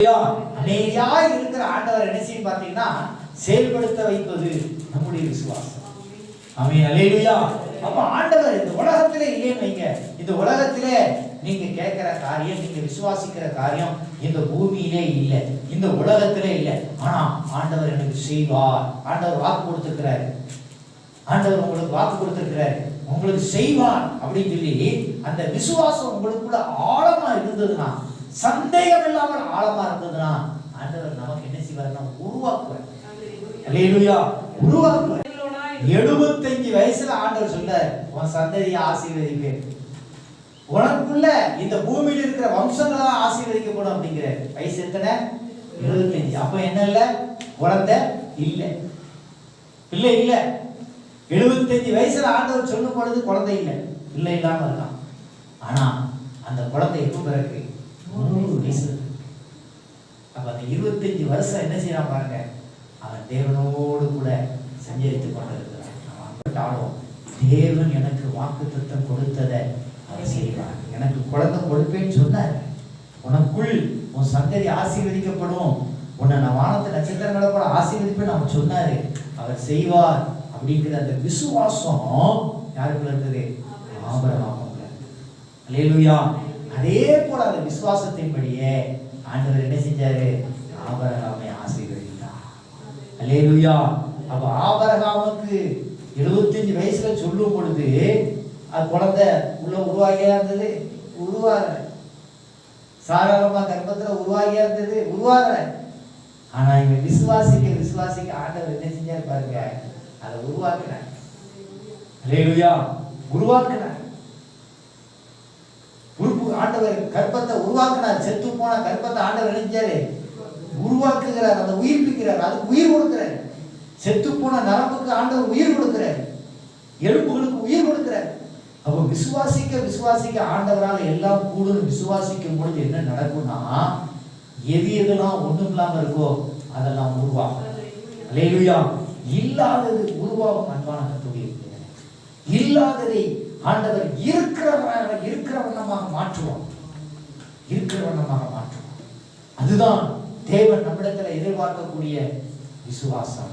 அமைதியாய் இருக்கிற ஆண்டவர் என்ன செய்யும் பார்த்தீங்கன்னா செயல்படுத்த வைப்பது நம்முடைய விசுவாசம். ஆமென், அல்லேலூயா. அப்ப ஆண்டவர் இந்த உலகத்திலே இல்லைன்னு வைங்க, இந்த உலகத்திலே நீங்க கேட்கிற காரியம், நீங்க விசுவாசிக்கிற காரியம் இந்த பூமியிலே இல்லை, இந்த உலகத்திலே இல்லை. ஆனா ஆண்டவர் எனக்கு செய்வார். ஆண்டவர் வாக்கு கொடுத்திருக்கிறார். ஆண்டவர் உங்களுக்கு வாக்கு கொடுத்திருக்கிறார், உங்களுக்கு செய்வார் அப்படின்னு சொல்லி அந்த விசுவாசம் உங்களுக்குள்ள ஆழமா இருந்ததுன்னா, சந்தேகம் இல்லாமல் ஆழமா இருந்ததுன்னா, ஆண்டவர் நமக்கு என்ன செய்வார்னா உருவாக்குவார். அல்லேலூயா, உருவாக்குவார். 75 வயசுல ஆண்டவர் சொல்றார், உன் சந்ததியை ஆசீர்வதிப்பேன், உனக்குள்ள இந்த பூமியில இருக்கிற வம்சங்களா ஆசீர்வதிக்கப்படும் அப்படிங்கிற. வயசு எத்தனை? 75. அப்ப என்ன இல்ல? குழந்தை இல்ல, பிள்ளை இல்ல. 75 வயசுல ஆண்டவர் சொல்லும் பொழுது குழந்தை இல்லை, பிள்ளை இல்லாம இருக்கான். ஆனா அந்த குழந்தை எப்ப பிறகு? 100 வயசு. அப்ப அந்த 25 வருஷம் என்ன செய்யறான் பாருங்க, அவன் தேவனோடு கூட சஞ்சரித்துக் கொண்டிருக்கிறான். தேவன் எனக்கு வாக்குத்தத்தம் கொடுத்ததை அவர் செய்வார். எனக்கு குழந்தை கொடுப்பேன்னு சொன்னார், உனக்குள் உன் சந்ததி ஆசீர்வதிக்கப்படும், உன்னை நான் வானத்து நட்சத்திரங்களை கூட ஆசீர்வதிப்பேன்னு அவர் சொன்னாரு. அவர் செய்வார் அப்படிங்கிற அந்த விசுவாசம் யாருக்குள்ள இருந்தது? ஆபிரகாமுக்குள்ள. அல்லேலூயா. அதே போல அந்த விசுவாசத்தின்படியே ஆண்டவர் என்ன செஞ்சாரு? ஆபிரகாமை ஆசீர்வதித்தார். அல்லேலூயா. அப்ப ஆபிரகாமுக்கு 75 வயசுல சொல்லும் பொழுது அது குழந்தை உள்ள உருவாகியா இருந்தது? உருவாகல. சாராளமா கர்ப்பத்துல உருவாகியா இருந்தது? உருவாகல. ஆனா இவங்க விசுவாசிக்க ஆண்டவர் என்ன செஞ்சாரு பாருங்க, அதை உருவாக்குனார். அல்லேலூயா, உருவாக்குனார். ஆண்டவர் கர்ப்பத்தை உருவாக்குனார். செத்து போன கர்ப்பத்தை ஆண்டவர் நினைச்சாரு உருவாக்குகிறார், அதை உயிர்ப்பிக்கிறார், அதுக்கு உயிர் கொடுக்கிறார். செத்து போன நரம்புக்கு ஆண்டவர் உயிர் கொடுக்கிறார், எலும்புகளுக்கு உயிர் கொடுக்கிறார். அப்போ விசுவாசிக்க ஆண்டவரால் எல்லாம் கூடும். விசுவாசிக்கும் பொழுது என்ன நடக்கும்னா, எதெல்லாம் ஒண்ணும் இல்லாம இருக்கோ அதெல்லாம் உருவாகும். அல்லேலூயா. இல்லாதது உருவாகும். அன்பான கர்த்தருடைய பிள்ளைகளே, இல்லாததை ஆண்டவர் இருக்கிற வண்ணமாக மாற்றுவார். அதுதான் தேவன் நம்மிடத்துல எதிர்பார்க்கக்கூடிய விசுவாசம்.